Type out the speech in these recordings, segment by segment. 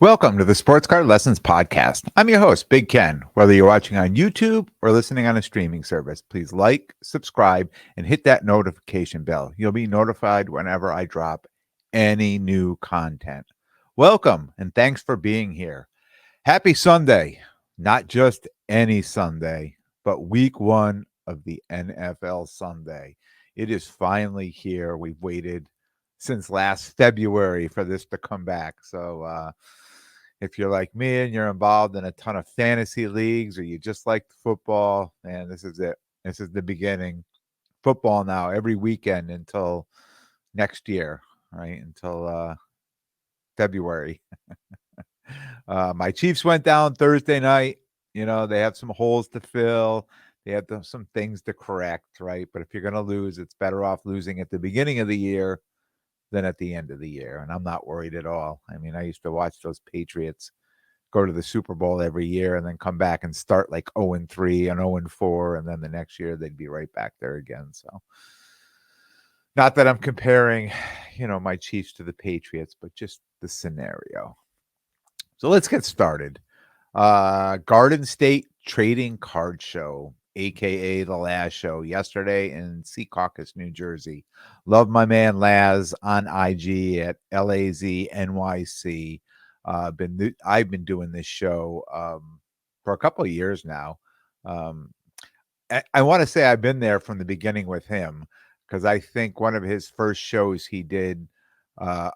Welcome to the Sports Card Lessons Podcast. I'm your host, Big Ken. Whether you're watching on YouTube or listening on a streaming service, please like, subscribe, and hit that notification bell. You'll be notified whenever I drop any new content. Welcome, and thanks for being here. Happy Sunday. Not just any Sunday, but week one of the NFL Sunday. It is finally here. We've waited since last February for this to come back. So, if you're like me and you're involved in a ton of fantasy leagues or you just like football, man, this is it. This is the beginning. Football now every weekend until next year, right? Until February. My Chiefs went down Thursday night. You know, they have some holes to fill. They have some things to correct, right? But if you're going to lose, it's better off losing at the beginning of the year than at the end of the year. And I'm not worried at all. I mean, I used to watch those Patriots go to the Super Bowl every year and then come back and start like 0-3 and 0-4. And then the next year they'd be right back there again. So not that I'm comparing, my Chiefs to the Patriots, but just the scenario. So let's get started. Garden State Trading Card Show, aka the Laz Show, yesterday in Secaucus, New Jersey. Love my man Laz on IG at LAZNYC. I've been doing this show for a couple of years now. I want to say I've been there from the beginning with him because I think one of his first shows he did I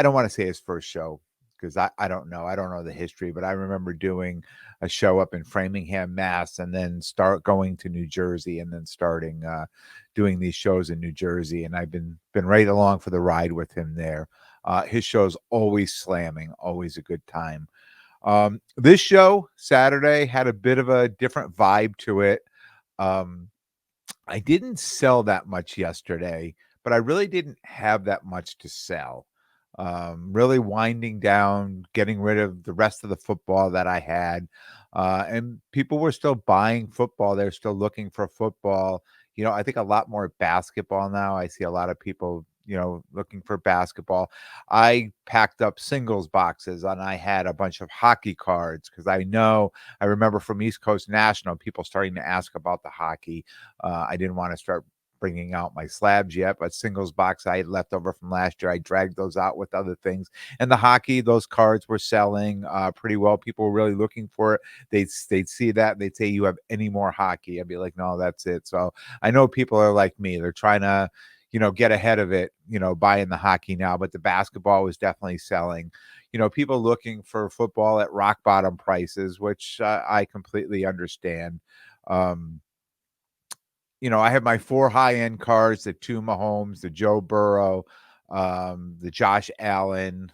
don't want to say his first show because I don't know. I don't know the history, but I remember doing a show up in Framingham, Mass, and then start going to New Jersey and then starting doing these shows in New Jersey. And I've been right along for the ride with him there. His show's always slamming, always a good time. This show Saturday had a bit of a different vibe to it. I didn't sell that much yesterday, but I really didn't have that much to sell. Really winding down, getting rid of the rest of the football that I had. And people were still buying football. They're still looking for football. I think a lot more basketball now. I see a lot of people, looking for basketball. I packed up singles boxes and I had a bunch of hockey cards because I remember from East Coast National, people starting to ask about the hockey. I didn't want to start bringing out my slabs yet, but singles box I had left over from last year, I dragged those out with other things. And the hockey, those cards were selling pretty well. People were really looking for it. They'd see that, they'd say, "You have any more hockey?" I'd be like, "No, that's it." So I know people are like me. They're trying to get ahead of it, buying the hockey now, but the basketball was definitely selling. People looking for football at rock bottom prices, which I completely understand. I have my 4 high-end cards, the 2 Mahomes, the Joe Burrow, the Josh Allen.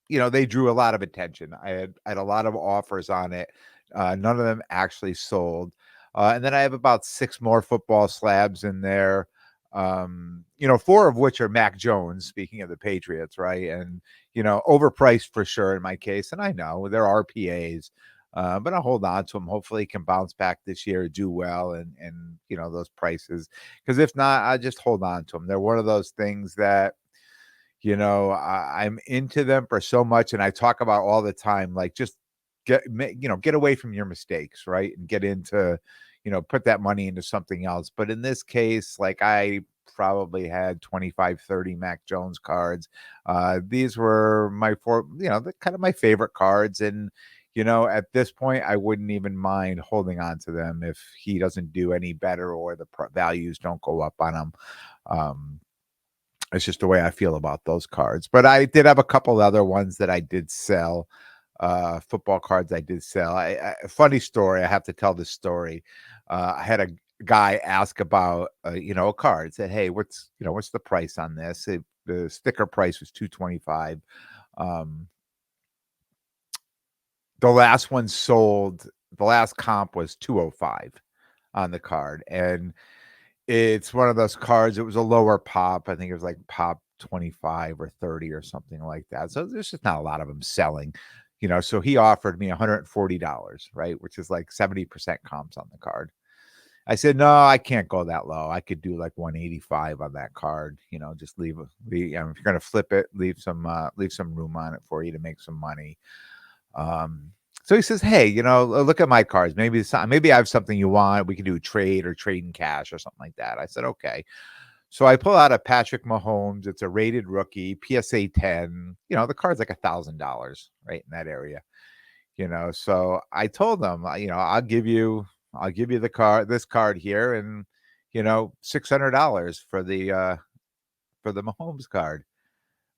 They drew a lot of attention. I had a lot of offers on it. None of them actually sold. And then I have about 6 more football slabs in there. 4 of which are Mac Jones, speaking of the Patriots, right? And, overpriced for sure in my case. And I know they're RPAs. But I'll hold on to them. Hopefully he can bounce back this year, do well, and those prices. Because if not, I just hold on to them. They're one of those things that, I'm into them for so much, and I talk about all the time. Like, just get away from your mistakes, right, and get into, put that money into something else. But in this case, like, I probably had 25, 30 Mac Jones cards. These were my 4, kind of my favorite cards, and at this point, I wouldn't even mind holding on to them if he doesn't do any better or the values don't go up on him. It's just the way I feel about those cards. But I did have a couple other ones that I did sell. Football cards I did sell. Funny story. I have to tell this story. I had a guy ask about a card. Said, "Hey, what's the price on this?" The sticker price was $225. The last one sold, the last comp was $205 on the card. And it's one of those cards. It was a lower pop. I think it was like pop 25 or 30 or something like that. So there's just not a lot of them selling, so he offered me $140, right? Which is like 70% comps on the card. I said, "No, I can't go that low. I could do like 185 on that card, just if you're gonna flip it, leave some room on it for you to make some money." Um, so he says, "Hey, look at my cards. Maybe I have something you want. We can do a trade or trade in cash or something like that." I said, "Okay." So I pull out a Patrick Mahomes. It's a rated rookie, PSA 10. The card's like $1,000, right in that area. So I told them, I'll give you this card here, and $600 for the Mahomes card.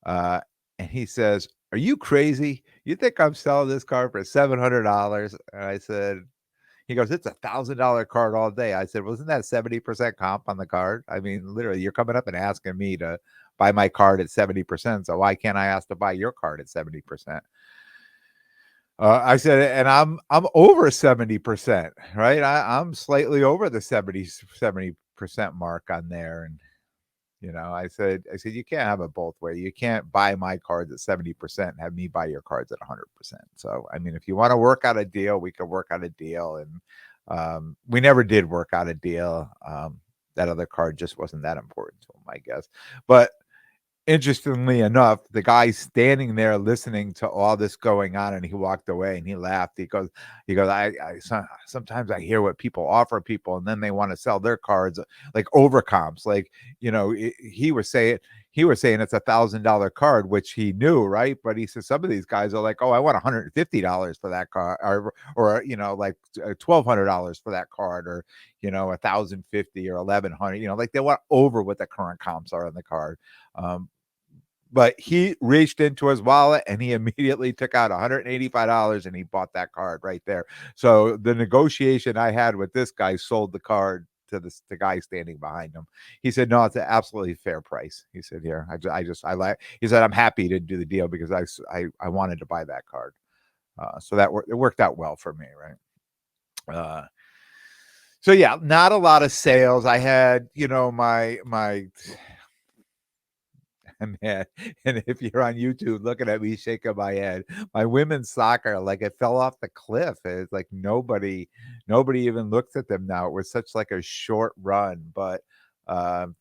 Uh, and he says, "Are you crazy? You think I'm selling this card for $700?" And I said, he goes, "It's $1,000 card all day." I said, "Wasn't that 70% comp on the card? I mean, literally, you're coming up and asking me to buy my card at 70%. So why can't I ask to buy your card at 70%?" I said, "And I'm over 70%, right? I'm slightly over the 70% mark on there." And I said, "You can't have it both ways. You can't buy my cards at 70% and have me buy your cards at 100%. So, I mean, if you want to work out a deal, we could work out a deal." And we never did work out a deal. That other card just wasn't that important to him, I guess. But interestingly enough, the guy standing there listening to all this going on, and he walked away and he laughed. He goes, sometimes I hear what people offer people, and then they want to sell their cards like overcomps. Like, he was saying it's $1,000 card, which he knew, right? But he says some of these guys are like, "Oh, I want $150 for that card, or like $1,200 for that card, or 1,050 or 1,100. Like they want over what the current comps are on the card." But he reached into his wallet and he immediately took out $185 and he bought that card right there. So the negotiation I had with this guy sold the card to the guy standing behind him. He said, "No, it's an absolutely fair price." He said, "Here, I like." He said, "I'm happy to do the deal because I wanted to buy that card." So it worked out well for me, right? So yeah, not a lot of sales. I had, my man, and if you're on YouTube looking at me shaking my head, my women's soccer, like it fell off the cliff. It's like nobody even looks at them now. It was such like a short run, but um,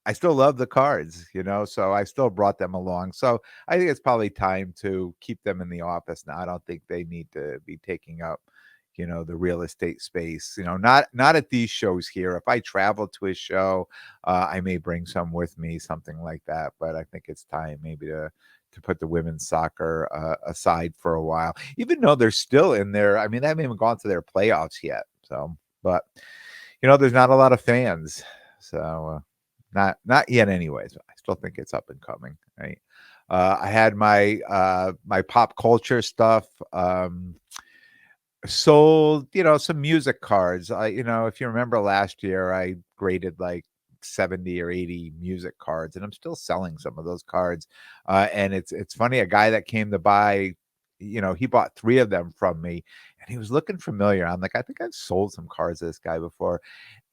I still love the cards, so I still brought them along. So I think it's probably time to keep them in the office now. I don't think they need to be taking up, the real estate space. Not at these shows here. If I travel to a show, I may bring some with me, something like that. But I think it's time maybe to put the women's soccer aside for a while, even though they're still in there. I mean, they haven't even gone to their playoffs yet. So, but there's not a lot of fans. So. Not yet anyways. I still think it's up and coming, right? I had my pop culture stuff, sold, some music cards. If you remember last year, I graded like 70 or 80 music cards, and I'm still selling some of those cards. And it's funny, a guy that came to buy, he bought 3 of them from me, and he was looking familiar. I'm like, "I think I've sold some cards to this guy before."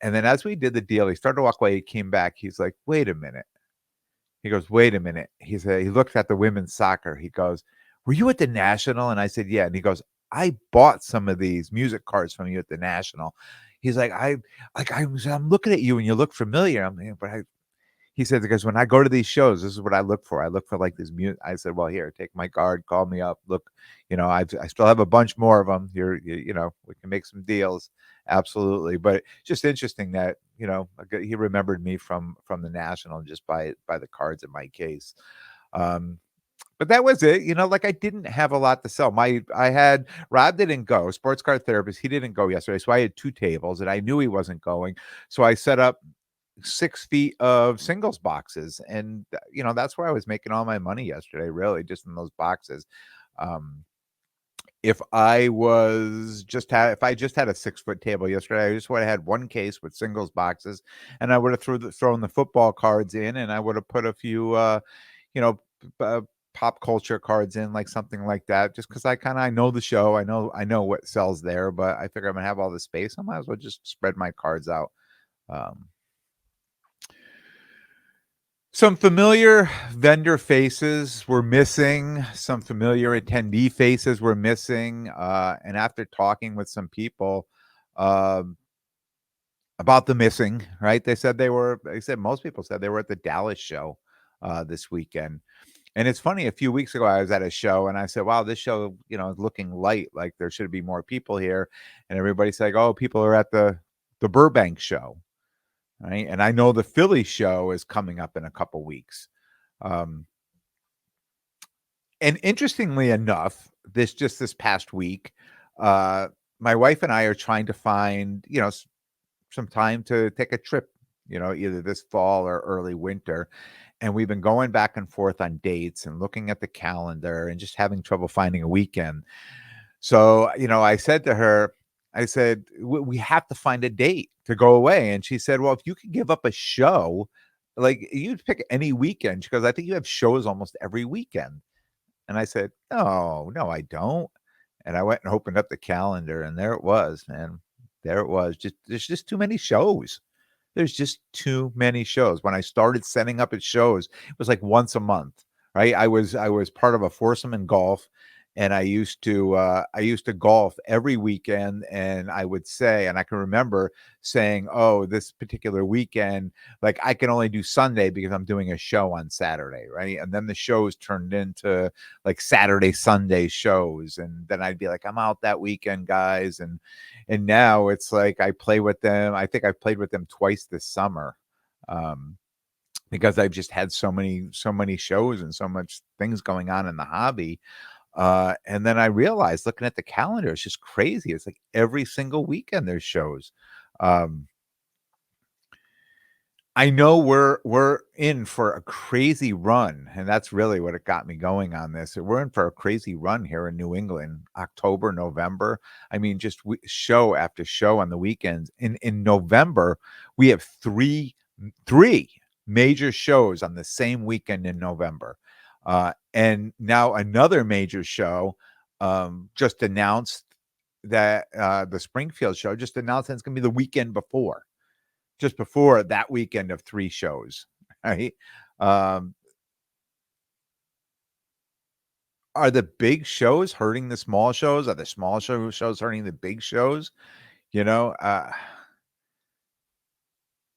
And then as we did the deal, he started to walk away. He came back. He's like, "Wait a minute." He goes, "Wait a minute." He said, he looked at the women's soccer. He goes, "Were you at the National?" And I said, "Yeah." And he goes, "I bought some of these music cards from you at the National." He's like, I'm looking at you and you look familiar." I'm like, "But he said, "Because when I go to these shows, this is what I look for. I look for like this music." I said, "Well, here, take my card, call me up. Look, I still have a bunch more of them. We can make some deals." Absolutely. But it's just interesting that, he remembered me from the National just by the cards in my case. Um, but that was it. Like I didn't have a lot to sell. I had Rob didn't go, sports card therapist. He didn't go yesterday. So I had 2 tables and I knew he wasn't going. So I set up 6 feet of singles boxes, and that's where I was making all my money yesterday, really, just in those boxes. Um, if I just had a 6-foot table yesterday, I just would have had 1 case with singles boxes, and I would have thrown the football cards in, and I would have put a few you know pop culture cards in, like something like that, just because I know the show. I know what sells there, but I figure I'm gonna have all the space. I might as well just spread my cards out. um Some familiar vendor faces were missing, some familiar attendee faces were missing, and after talking with some people, um, about the missing, right? They said most people said they were at the Dallas show this weekend. And it's funny, a few weeks ago, I was at a show and I said, wow, this show, is looking light. Like there should be more people here. And everybody's like, oh, people are at the Burbank show. Right. And I know the Philly show is coming up in a couple weeks. Um, and interestingly enough, this past week, uh, my wife and I are trying to find, some time to take a trip, either this fall or early winter. And we've been going back and forth on dates and looking at the calendar and just having trouble finding a weekend. So, I said to her, I said, we have to find a date to go away. And she said, well, if you could give up a show, like you'd pick any weekend. She goes, I think you have shows almost every weekend. And I said, no, no, I don't. And I went and opened up the calendar and there it was, man. There it was. There's just too many shows. There's just too many shows. When I started setting up at shows, it was like once a month, right? I was part of a foursome in golf, and I used to golf every weekend, and I would say, and I can remember saying, "Oh, this particular weekend, like I can only do Sunday because I'm doing a show on Saturday," right? And then the shows turned into like Saturday, Sunday shows, and then I'd be like, "I'm out that weekend, guys," and now it's like I play with them. I think I've played with them twice this summer, um, because I've just had so many shows and so much things going on in the hobby. And then I realized looking at the calendar, it's just crazy. It's like every single weekend there's shows. Um, I know we're in for a crazy run, and that's really what it got me going on this. We're in for a crazy run here in New England, October, November. I mean, just show after show on the weekends. In November, we have three major shows on the same weekend in November. And now another major show just announced that the Springfield show just announced that it's going to be the weekend before, just before that weekend of three shows, right? Um, are the big shows hurting the small shows? Are the small shows hurting the big shows? You know, uh,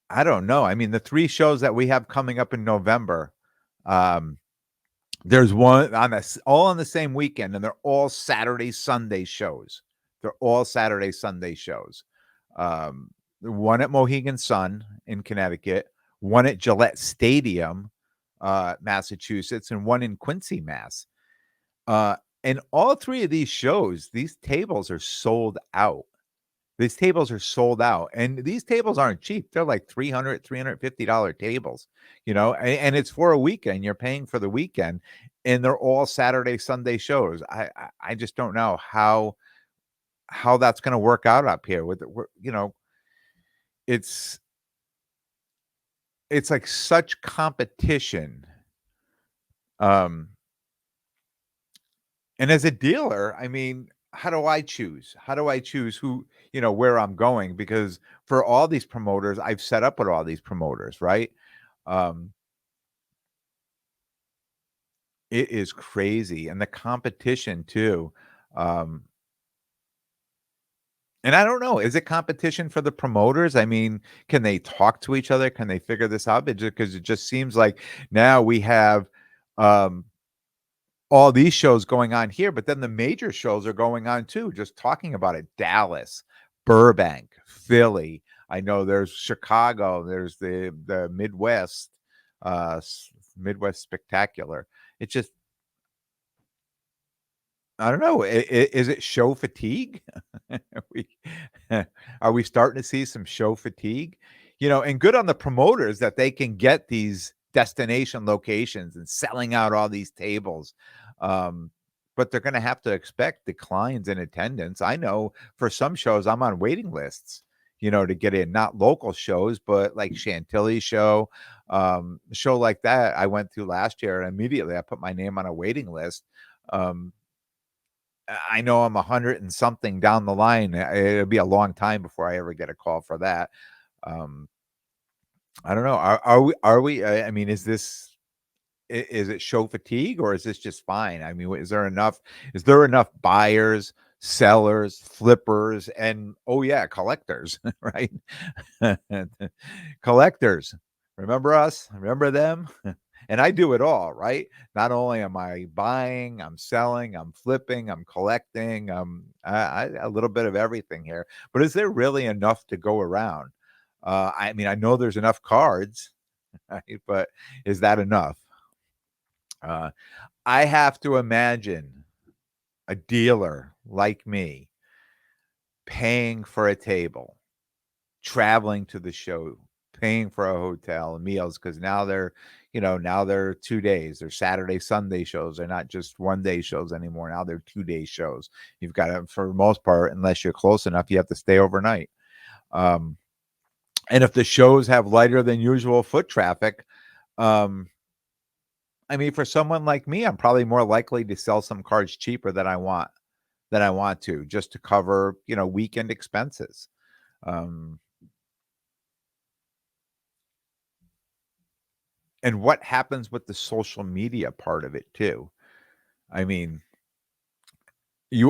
I don't know. I mean, the three shows that we have coming up in November, um, there's one on all on the same weekend, and they're all Saturday, Sunday shows. They're all Saturday, Sunday shows. Um, one at Mohegan Sun in Connecticut, one at Gillette Stadium, Massachusetts, and one in Quincy, Mass. Uh, and all three of these shows, these tables are sold out. These tables are sold out, and these tables aren't cheap. They're like $350 tables, and it's for a weekend. You're paying for the weekend, and they're all Saturday, Sunday shows. I just don't know how that's going to work out up here with it's it's like such competition. Um, and as a dealer, I mean, how do I choose? How do I choose where I'm going? Because for all these promoters, I've set up with all these promoters, right? Um, it is crazy. And the competition too. Um, and I don't know, is it competition for the promoters? I mean, can they talk to each other? Can they figure this out? Because it just seems like now we have um all these shows going on here, but then the major shows are going on too, just talking about it. Dallas, Burbank, Philly. I know there's Chicago, there's the Midwest, Midwest Spectacular. It just I don't know. Is it show fatigue? we, are we starting to see some show fatigue? And good on the promoters that they can get these destination locations and selling out all these tables. Um, but they're going to have to expect declines in attendance. I know for some shows I'm on waiting lists, to get in, not local shows, but like Chantilly show, show like that I went through last year, and immediately I put my name on a waiting list. Um, I know I'm 100 and something down the line. It'll be a long time before I ever get a call for that. Um, I don't know. Are we I mean, is it show fatigue or is this just fine? I mean, is there enough buyers sellers, flippers, and oh yeah, collectors, right? Collectors. Remember us? Remember them? And I do it all, right? Not only am I buying, I'm selling, I'm flipping, I'm collecting, a little bit of everything here. But is there really enough to go around? I mean, I know there's enough cards, right? But is that enough? Uh, I have to imagine a dealer like me paying for a table, traveling to the show, paying for a hotel and meals because now they're, now they're 2 days. They're Saturday, Sunday shows. They're not just one day shows anymore. Now they're 2 day shows. You've got to, for the most part, unless you're close enough, you have to stay overnight. Um, and if the shows have lighter than usual foot traffic, um, I mean, for someone like me, I'm probably more likely to sell some cards cheaper than I want to, just to cover, weekend expenses. Um, and what happens with the social media part of it too? I mean,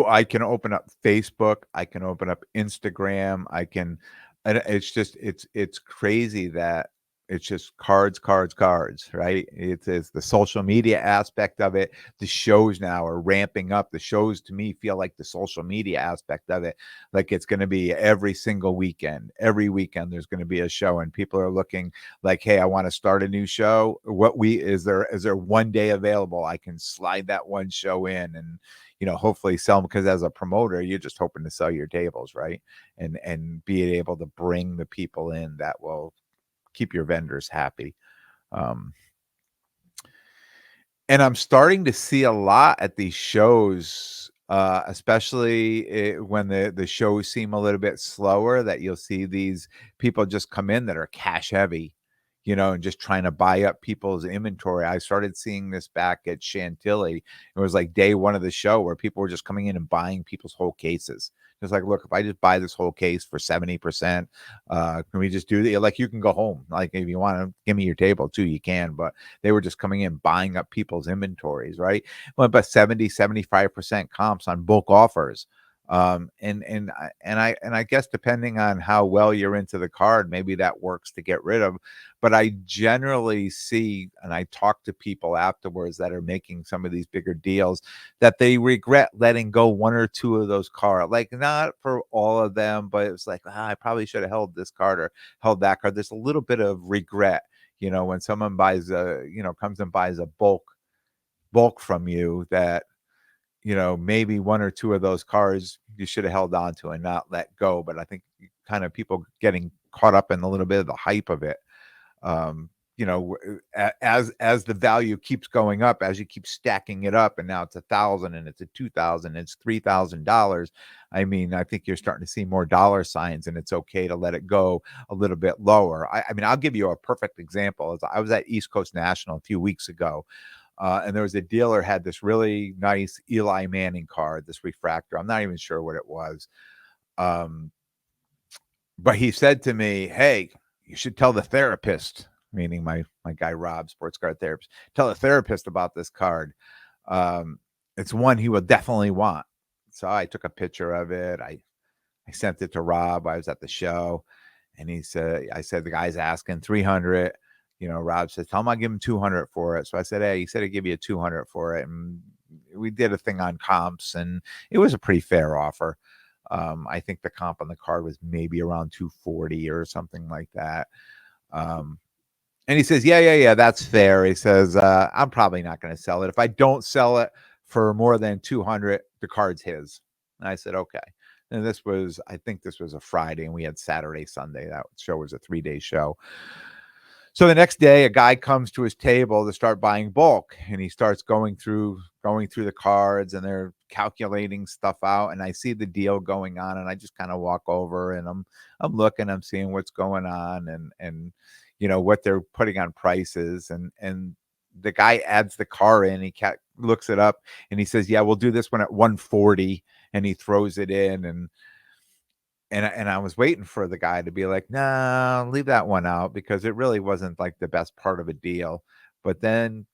I can open up Facebook, I can open up Instagram, and it's crazy that it's just cards, cards, cards, right? It's the social media aspect of it. The shows now are ramping up. The shows to me feel like the social media aspect of it. Like it's going to be every single weekend. Every weekend there's going to be a show, and people are looking like, hey, I want to start a new show. Is there one day available? I can slide that one show in and hopefully sell them, because as a promoter, you're just hoping to sell your tables, right? And be able to bring the people in that will keep your vendors happy. Um, and I'm starting to see a lot at these shows, especially when the shows seem a little bit slower, that you'll see these people just come in that are cash heavy, and just trying to buy up people's inventory. I started seeing this back at Chantilly. It was like day one of the show where people were just coming in and buying people's whole cases. It's like, look, if I just buy this whole case for 70%, can we just do that? Like, you can go home. Like, if you want to give me your table too, you can. But they were just coming in, buying up people's inventories, right? Well, but 75% comps on bulk offers. And I guess depending on how well you're into the card, maybe that works to get rid of. But I generally see, and I talk to people afterwards that are making some of these bigger deals, that they regret letting go one or two of those cards. Like, not for all of them, but it's like, I probably should have held this card or held that card. There's a little bit of regret, when someone comes and buys a bulk from you, that maybe one or two of those cards you should have held on to and not let go. But I think kind of people getting caught up in a little bit of the hype of it. Um, as the value keeps going up, as you keep stacking it up, and now it's 1,000 and it's a 2,000, it's $3,000. I mean, I think you're starting to see more dollar signs, and it's okay to let it go a little bit lower. I mean, I'll give you a perfect example. I was at East Coast National a few weeks ago, and there was a dealer had this really nice Eli Manning card, this refractor. I'm not even sure what it was. Um, but he said to me, "Hey, you should tell the therapist," meaning my guy Rob, sports card therapist. "Tell the therapist about this card. Um, it's one he will definitely want." So I took a picture of it. I sent it to Rob. I was at the show, and I said, the guy's asking 300. Rob says, tell him I'll give him 200 for it. So I said, hey, he said he'd give you 200 for it. And we did a thing on comps, and it was a pretty fair offer. I think the comp on the card was maybe around 240 or something like that. And he says, yeah, that's fair. He says, I'm probably not going to sell it. If I don't sell it for more than 200, the card's his. And I said, okay. And I think this was a Friday, and we had Saturday, Sunday. That show was a 3-day show. So the next day, a guy comes to his table to start buying bulk, and he starts going through the cards, and they're calculating stuff out. And I see the deal going on, and I just kind of walk over, and I'm looking, I'm seeing what's going on, and what they're putting on prices, and the guy adds the car in. He looks it up, and he says, "Yeah, we'll do this one at 140," and he throws it in, and I was waiting for the guy to be like, "Nah, leave that one out," because it really wasn't like the best part of a deal. But then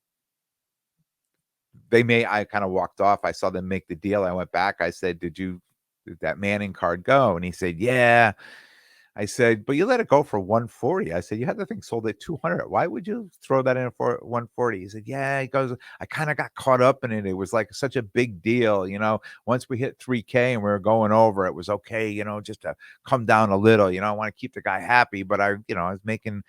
I kind of walked off. I saw them make the deal. I went back. I said, did that Manning card go?" And he said, "Yeah." I said, "But you let it go for 140." I said, "You had the thing sold at 200. Why would you throw that in for 140?" He said, "Yeah." He goes, "I kind of got caught up in it. It was like such a big deal, you know. Once we hit 3K and we were going over, it was okay, you know, just to come down a little. You know, I want to keep the guy happy, but I was making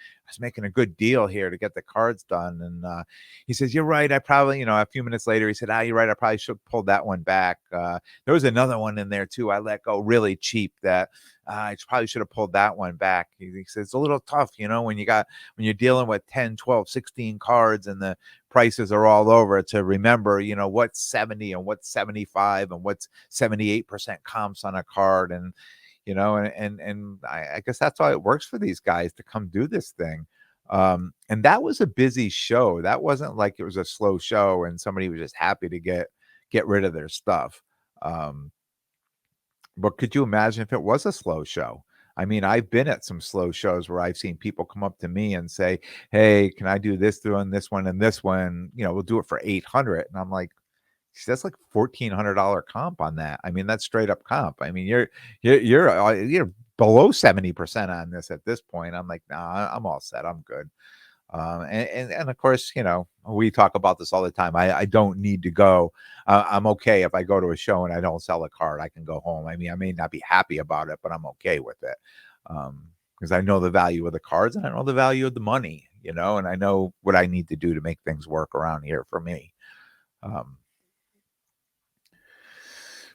a good deal here to get the cards done." And he says, "You're right. I probably, you know." A few minutes later, he said, "Ah, you're right. I probably should pull that one back. There was another one in there too. I let go really cheap that." I probably should have pulled that one back. He says it's a little tough, you know, when you're dealing with 10, 12, 16 cards and the prices are all over to remember, you know, what's 70 and what's 75 and what's 78% comps on a card. And, you know, and I guess that's why it works for these guys to come do this thing. And that was a busy show. That wasn't like it was a slow show and somebody was just happy to get rid of their stuff. Um, but could you imagine if it was a slow show? I mean, I've been at some slow shows where I've seen people come up to me and say, "Hey, can I do this doing this one and this one? You know, we'll do it for 800." And I'm like, that's like $1,400 comp on that. I mean, that's straight up comp. I mean, you're below 70% on this at this point. I'm like, nah, I'm all set. I'm good. And of course, you know, we talk about this all the time. I don't need to go. I'm okay if I go to a show and I don't sell a card. I can go home. I mean, I may not be happy about it, but I'm okay with it because I know the value of the cards and I know the value of the money. You know, and I know what I need to do to make things work around here for me. Um,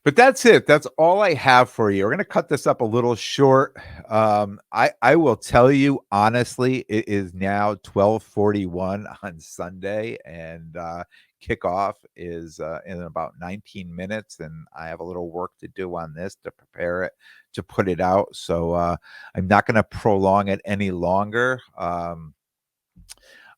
But that's it. That's all I have for you. We're gonna cut this up a little short. I will tell you honestly, it is now 12:41 on Sunday, and kickoff is in about 19 minutes, and I have a little work to do on this to prepare it to put it out. So I'm not gonna prolong it any longer. I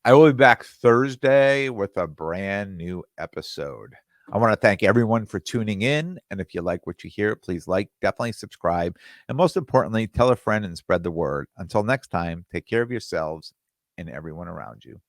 will be back Thursday with a brand new episode. I want to thank everyone for tuning in. And if you like what you hear, please like, definitely subscribe. And most importantly, tell a friend and spread the word. Until next time, take care of yourselves and everyone around you.